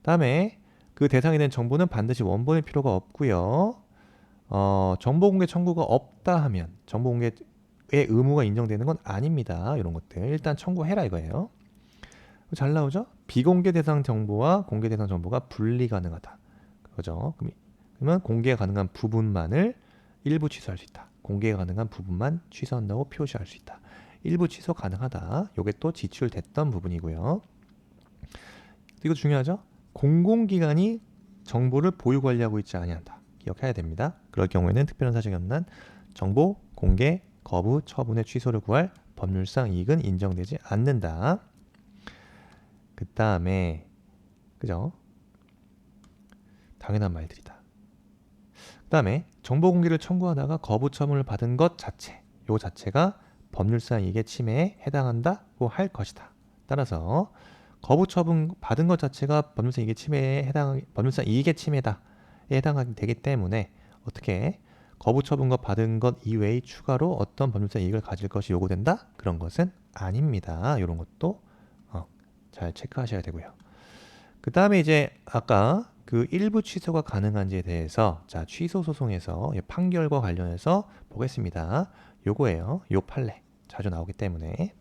[SPEAKER 1] 다음에 그 대상이 된 정보는 반드시 원본일 필요가 없고요. 정보 공개 청구가 없다 하면 정보 공개의 의무가 인정되는 건 아닙니다. 이런 것들 일단 청구해라 이거예요. 잘 나오죠? 비공개 대상 정보와 공개 대상 정보가 분리 가능하다. 그거죠. 그러면 공개가 가능한 부분만을 일부 취소할 수 있다. 공개가 가능한 부분만 취소한다고 표시할 수 있다. 일부 취소 가능하다. 이게 또 지출됐던 부분이고요. 이거 중요하죠? 공공기관이 정보를 보유 관리하고 있지 아니한다. 기억해야 됩니다. 그럴 경우에는 특별한 사정이 없는 한 정보 공개 거부 처분의 취소를 구할 법률상 이익은 인정되지 않는다. 그 다음에 그죠? 당연한 말들이다. 그 다음에 정보 공개를 청구하다가 거부 처분을 받은 것 자체, 요 자체가 법률상 이익의 침해에 해당한다고 할 것이다. 따라서 거부 처분 받은 것 자체가 법률상 이익의 침해에 해당하게 되기 때문에 어떻게 거부 처분과 받은 것 이외의 추가로 어떤 법률상 이익을 가질 것이 요구된다? 그런 것은 아닙니다. 이런 것도 잘 체크하셔야 되고요. 그 다음에 이제 아까 그 일부 취소가 가능한지에 대해서 자 취소 소송에서 판결과 관련해서 보겠습니다. 요거예요. 요 판례 자주 나오기 때문에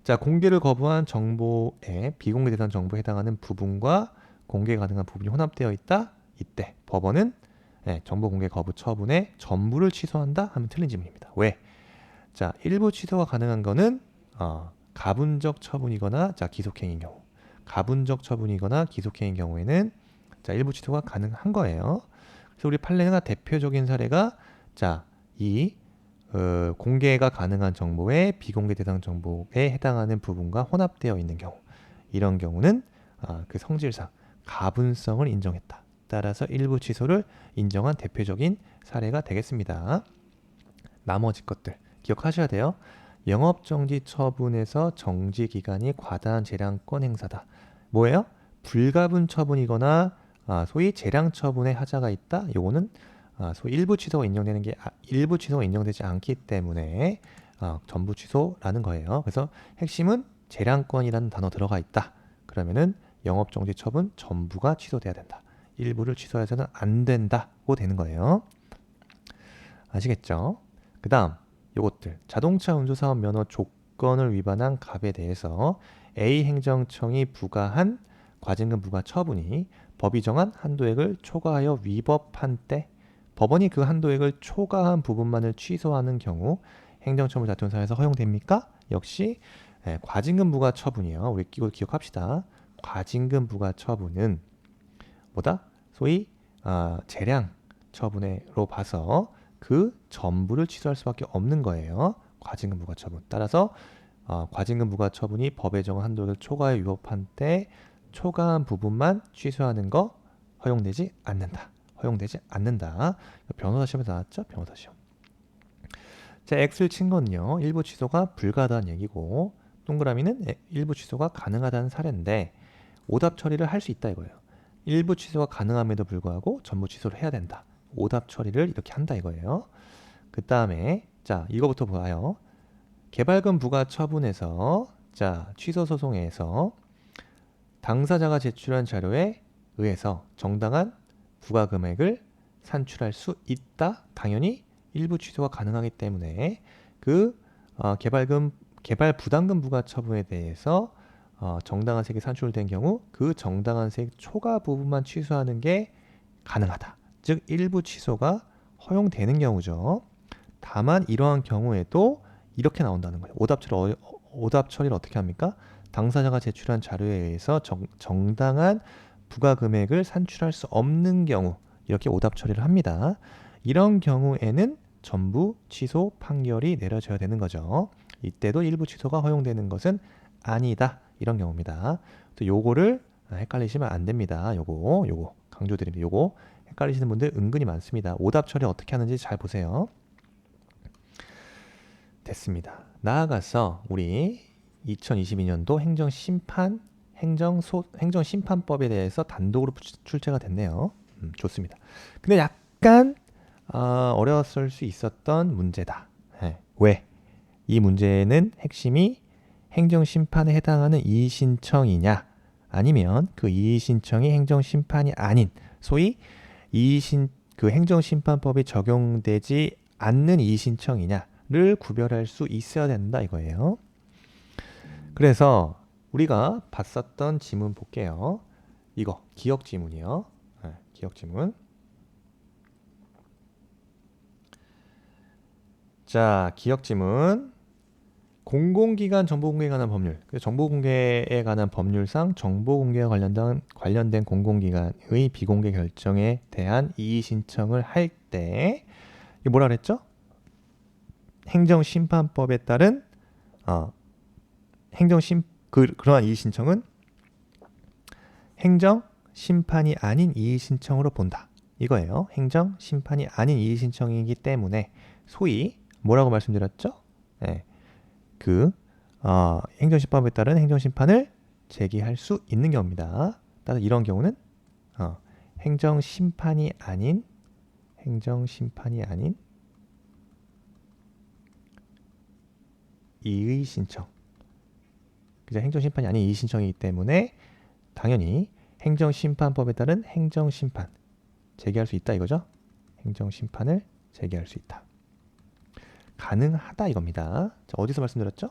[SPEAKER 1] 자 공개를 거부한 정보에 비공개 대상 정보에 해당하는 부분과 공개 가능한 부분이 혼합되어 있다. 이때 법원은 정보 공개 거부 처분의 전부를 취소한다 하면 틀린 질문입니다. 왜? 자 일부 취소가 가능한 거는 가분적 처분이거나 자 기속행위인 경우 가분적 처분이거나 기속행위인 경우에는 자 일부 취소가 가능한 거예요. 그래서 우리 판례가 대표적인 사례가 자이 공개가 가능한 정보에 비공개 대상 정보에 해당하는 부분과 혼합되어 있는 경우 이런 경우는 그 성질상 가분성을 인정했다. 따라서 일부 취소를 인정한 대표적인 사례가 되겠습니다. 나머지 것들 기억하셔야 돼요. 영업정지 처분에서 정지기간이 과다한 재량권 행사다. 뭐예요? 불가분 처분이거나 소위 재량 처분에 하자가 있다. 요거는 소위 일부 취소가 인정되지 않기 때문에 전부 취소라는 거예요. 그래서 핵심은 재량권이라는 단어 들어가 있다. 그러면은 영업정지 처분 전부가 취소돼야 된다. 일부를 취소해서는 안 된다고 되는 거예요. 아시겠죠? 그 다음 요것들 자동차 운수사업 면허 조건을 위반한 갑에 대해서 A 행정청이 부과한 과징금 부과 처분이 법이 정한 한도액을 초과하여 위법한 때 법원이 그 한도액을 초과한 부분만을 취소하는 경우 행정처분 다투는 사회에서 허용됩니까? 역시 과징금 부과 처분이요. 우리 이거 기억합시다. 과징금 부과 처분은 뭐다? 소위 재량 처분으로 봐서 그 전부를 취소할 수밖에 없는 거예요. 과징금 부과 처분. 따라서 과징금 부과 처분이 법에 정한 한도를 초과해 위법한 때 초과한 부분만 취소하는 거 허용되지 않는다. 변호사 시험에서 나왔죠? 변호사 시험. 자, X를 친 건요. 일부 취소가 불가하다는 얘기고 동그라미는 일부 취소가 가능하다는 사례인데 오답 처리를 할 수 있다 이거예요. 일부 취소가 가능함에도 불구하고 전부 취소를 해야 된다. 오답 처리를 이렇게 한다 이거예요. 그 다음에 자 이거부터 봐요. 개발금 부과 처분에서 자 취소 소송에서 당사자가 제출한 자료에 의해서 정당한 부과 금액을 산출할 수 있다. 당연히 일부 취소가 가능하기 때문에 그 개발 부담금 부과 처분에 대해서 정당한 세액이 산출된 경우 그 정당한 세액 초과 부분만 취소하는 게 가능하다. 즉 일부 취소가 허용되는 경우죠. 다만 이러한 경우에도 이렇게 나온다는 거예요. 오답 처리를 어떻게 합니까? 당사자가 제출한 자료에 의해서 정당한 부과 금액을 산출할 수 없는 경우 이렇게 오답 처리를 합니다. 이런 경우에는 전부 취소 판결이 내려져야 되는 거죠. 이때도 일부 취소가 허용되는 것은 아니다. 이런 경우입니다. 또 요거를 헷갈리시면 안 됩니다. 요거 강조드립니다. 요거 헷갈리시는 분들 은근히 많습니다. 오답 처리 어떻게 하는지 잘 보세요. 됐습니다. 나아가서 우리 2022년도 행정심판법에 대해서 단독으로 출제가 됐네요. 좋습니다. 근데 약간 어려웠을 수 있었던 문제다. 왜? 이 문제는 핵심이 행정심판에 해당하는 이의신청이냐 아니면 그 이의신청이 행정심판이 아닌 소위 그 행정심판법이 적용되지 않는 이의신청이냐를 구별할 수 있어야 된다 이거예요. 그래서 우리가 봤었던 지문 볼게요. 이거 기억 지문이요. 기억 지문. 자, 기억 지문. 공공기관 정보공개에 관한 법률. 정보공개에 관한 법률상 정보공개와 관련된 공공기관의 비공개 결정에 대한 이의신청을 할 때 이게 뭐라 그랬죠? 행정심판법에 따른 그러한 이의신청은 행정심판이 아닌 이의신청으로 본다. 이거예요. 행정심판이 아닌 이의신청이기 때문에 소위 뭐라고 말씀드렸죠? 네. 행정심판법에 따른 행정심판을 제기할 수 있는 경우입니다. 따라서 이런 경우는 행정심판이 아닌 이의신청. 그죠? 행정심판이 아닌 이의신청이기 때문에 당연히 행정심판법에 따른 행정심판 제기할 수 있다 이거죠. 행정심판을 제기할 수 있다. 가능하다 이겁니다. 자, 어디서 말씀드렸죠?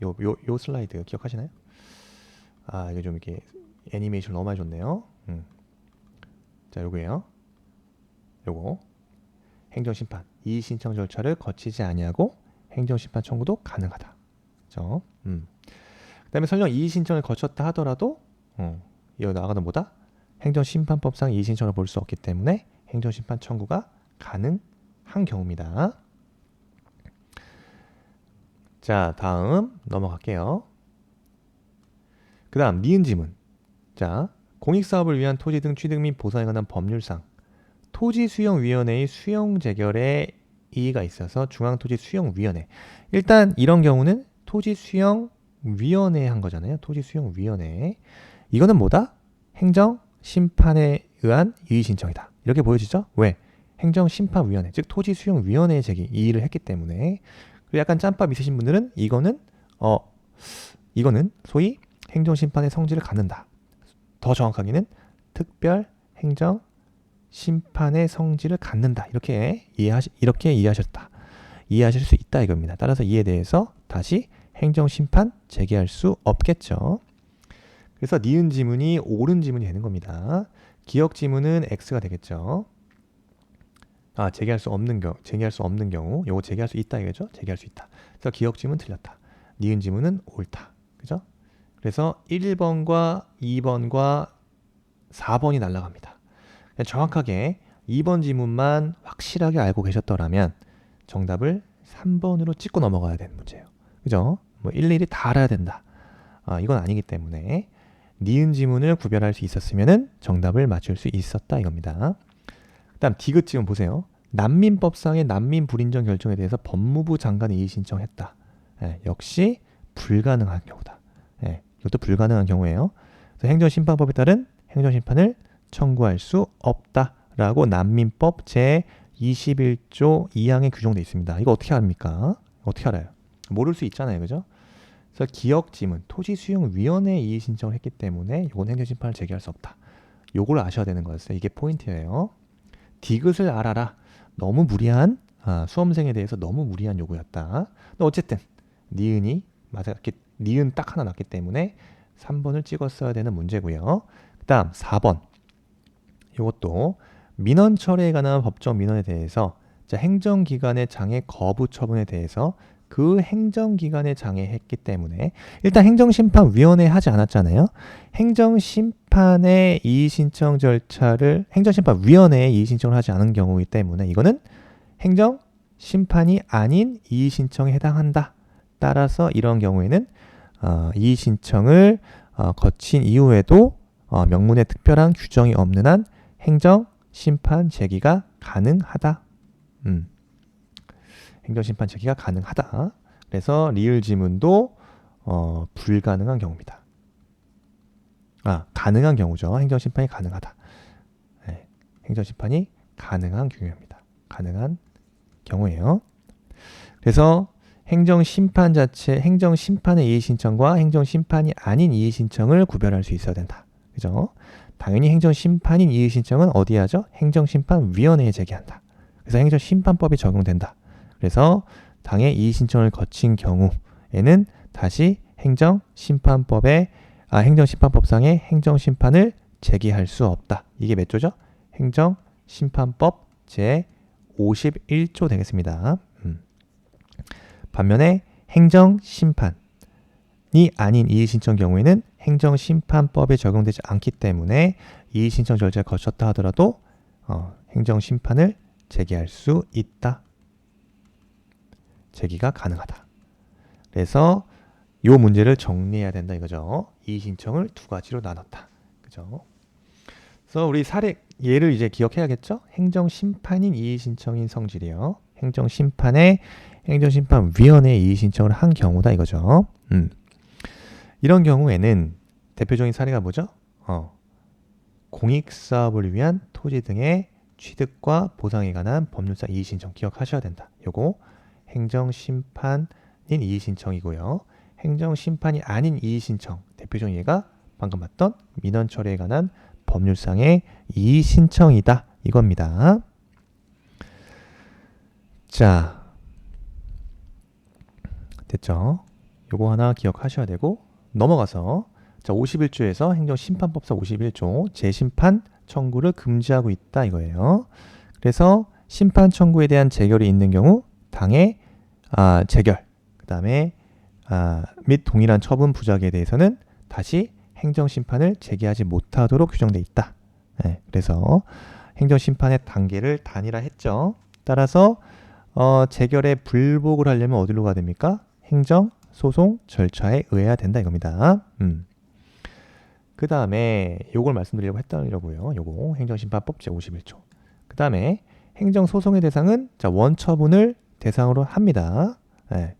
[SPEAKER 1] 요 슬라이드 기억하시나요? 이거 좀 이렇게 애니메이션 너무 많이 줬네요. 자, 요거예요. 요거 행정심판 이의신청 절차를 거치지 아니하고 행정심판 청구도 가능하다. 그죠? 그다음에 설령 이의신청을 거쳤다 하더라도 이거 나가는 뭐다? 행정심판법상 이의신청을 볼 수 없기 때문에 행정심판 청구가 가능한 경우입니다. 자, 다음 넘어갈게요. 그 다음 니은 지문. 자, 공익사업을 위한 토지 등 취득 및 보상에 관한 법률상 토지수용위원회의 수용재결에 이의가 있어서 중앙토지수용위원회. 일단 이런 경우는 토지수용위원회에 한 거잖아요. 토지수용위원회. 이거는 뭐다? 행정심판에 의한 이의신청이다. 이렇게 보여지죠? 왜? 행정심판위원회, 즉 토지수용위원회에 이의를 했기 때문에. 그리고 약간 짬밥 있으신 분들은 이거는 소위 행정심판의 성질을 갖는다. 더 정확하게는 특별행정심판의 성질을 갖는다. 이렇게 이해하실 수 있다 이겁니다. 따라서 이에 대해서 다시 행정심판 제기할 수 없겠죠. 그래서 니은 지문이 옳은 지문이 되는 겁니다. 기억 지문은 X가 되겠죠. 제기할 수 없는 경우, 요거 제기할 수 있다 이거죠? 제기할 수 있다. 그래서 기억 지문 틀렸다. 니은 지문은 옳다. 그죠? 그래서 1번과 2번과 4번이 날아갑니다. 정확하게 2번 지문만 확실하게 알고 계셨더라면 정답을 3번으로 찍고 넘어가야 되는 문제예요. 그죠? 뭐 일일이 다 알아야 된다. 이건 아니기 때문에 니은 지문을 구별할 수 있었으면 정답을 맞출 수 있었다 이겁니다. 다음 디귿 지문 보세요. 난민법상의 난민 불인정 결정에 대해서 법무부 장관이 이의 신청했다. 역시 불가능한 경우다. 이것도 불가능한 경우예요. 그래서 행정심판법에 따른 행정심판을 청구할 수 없다라고 난민법 제21조 2항에 규정되어 있습니다. 이거 어떻게 합니까? 어떻게 알아요? 모를 수 있잖아요, 그죠? 그래서 기역지문 토지수용위원회에 이의 신청을 했기 때문에 이건 행정심판을 제기할 수 없다. 요걸 아셔야 되는 거였어요. 이게 포인트예요. 디귿을 알아라. 너무 무리한 수험생에 대해서 너무 무리한 요구였다. 근데 어쨌든 니은이 맞았기, 니은 딱 하나 났기 때문에 3번을 찍었어야 되는 문제고요. 그 다음 4번. 이것도 민원 처리에 관한 법정 민원에 대해서 행정기관의 장애 거부 처분에 대해서 그 행정기관의 장애했기 때문에 일단 행정심판위원회 하지 않았잖아요. 행정심판의 이의신청 절차를 행정심판위원회에 이의신청을 하지 않은 경우이기 때문에 이거는 행정심판이 아닌 이의신청에 해당한다. 따라서 이런 경우에는 이의신청을 거친 이후에도 명문에 특별한 규정이 없는 한 행정심판 제기가 가능하다. 행정심판 제기가 가능하다. 그래서 리을 지문도 불가능한 경우입니다. 가능한 경우죠. 행정심판이 가능하다. 네, 행정심판이 가능한 경우입니다. 가능한 경우예요. 그래서 행정심판 자체, 행정심판의 이의신청과 행정심판이 아닌 이의신청을 구별할 수 있어야 된다. 그죠? 당연히 행정심판인 이의신청은 어디에 하죠? 행정심판위원회에 제기한다. 그래서 행정심판법이 적용된다. 그래서 당의 이의신청을 거친 경우에는 다시 행정심판법상의 행정심판을 제기할 수 없다. 이게 몇 조죠? 행정심판법 제51조 되겠습니다. 반면에 행정심판이 아닌 이의신청 경우에는 행정심판법에 적용되지 않기 때문에 이의신청 절차를 거쳤다 하더라도 행정심판을 제기할 수 있다. 제기가 가능하다. 그래서 이 문제를 정리해야 된다 이거죠. 이의신청을 두 가지로 나눴다. 그죠? 그래서 우리 사례 예를 이제 기억해야겠죠? 행정심판인 이의신청인 성질이요. 행정심판위원회에 이의신청을 한 경우다 이거죠. 이런 경우에는 대표적인 사례가 뭐죠? 공익사업을 위한 토지 등의 취득과 보상에 관한 법률상 이의신청 기억하셔야 된다. 요거 행정심판인 이의신청이고요. 행정심판이 아닌 이의신청 대표적인 예가 방금 봤던 민원 처리에 관한 법률상의 이의신청이다 이겁니다. 자, 됐죠? 요거 하나 기억하셔야 되고 넘어가서 51조에서 행정심판법상 51조 재심판 청구를 금지하고 있다 이거예요. 그래서 심판 청구에 대한 재결이 있는 경우 당의 재결, 그 다음에 및 동일한 처분 부작에 대해서는 다시 행정심판을 제기하지 못하도록 규정돼 있다. 네, 그래서 행정심판의 단계를 단일화했죠. 따라서 재결에 불복을 하려면 어디로 가야 됩니까? 행정소송 절차에 의해야 된다 이겁니다. 그 다음에 요걸 말씀드리려고 했더라고요. 요거 행정심판법 제51조. 그 다음에 행정소송의 대상은 원처분을 대상으로 합니다. 네.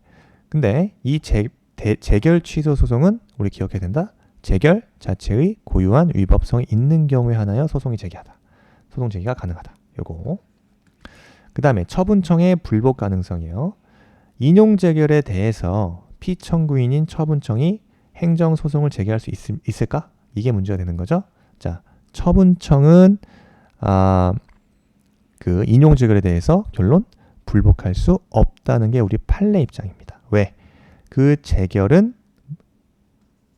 [SPEAKER 1] 근데 이 재결 취소 소송은 우리 기억해야 된다. 재결 자체의 고유한 위법성이 있는 경우에 하나여 소송이 제기하다. 소송 제기가 가능하다. 요거. 그 다음에 처분청의 불복 가능성이요. 인용 재결에 대해서 피청구인인 처분청이 행정소송을 제기할 수 있을까? 이게 문제가 되는 거죠. 자, 처분청은 그 인용 재결에 대해서 결론 불복할 수 없다는 게 우리 판례 입장입니다. 왜? 그 재결은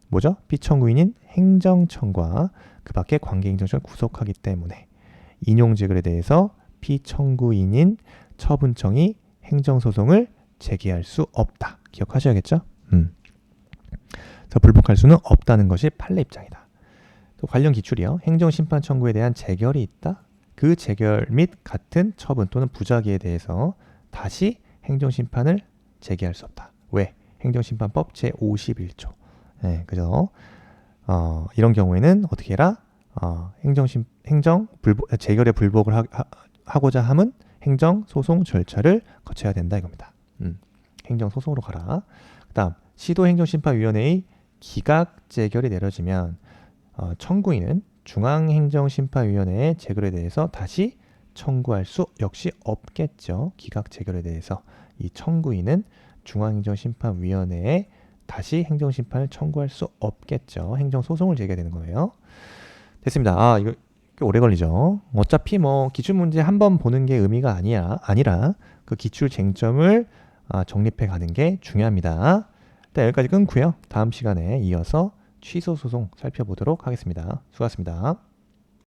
[SPEAKER 1] 뭐죠? 피청구인인 행정청과 그 밖에 관계행정청을 구속하기 때문에 인용 재결에 대해서 피청구인인 처분청이 행정소송을 제기할 수 없다. 기억하셔야겠죠? 그래서 불복할 수는 없다는 것이 판례 입장이다. 또 관련 기출이요. 행정심판 청구에 대한 재결이 있다. 그 재결 및 같은 처분 또는 부작위에 대해서 다시 행정심판을 제기할 수 없다. 왜? 행정심판법 제51조. 네, 그죠? 이런 경우에는 어떻게 해라? 재결에 불복을 하고자 함은 행정소송 절차를 거쳐야 된다 이겁니다. 행정소송으로 가라. 그 다음 시도행정심판위원회의 기각재결이 내려지면 청구인은 중앙행정심판위원회의 재결에 대해서 다시 청구할 수 역시 없겠죠. 기각 재결에 대해서 이 청구인은 중앙행정심판위원회에 다시 행정심판을 청구할 수 없겠죠. 행정소송을 제기해야 되는 거예요. 됐습니다. 이거 꽤 오래 걸리죠. 어차피 뭐 기출문제 한 번 보는 게 의미가 아니라 그 기출 쟁점을 정립해 가는 게 중요합니다. 일단 여기까지 끊고요. 다음 시간에 이어서 취소 소송 살펴보도록 하겠습니다. 수고하셨습니다.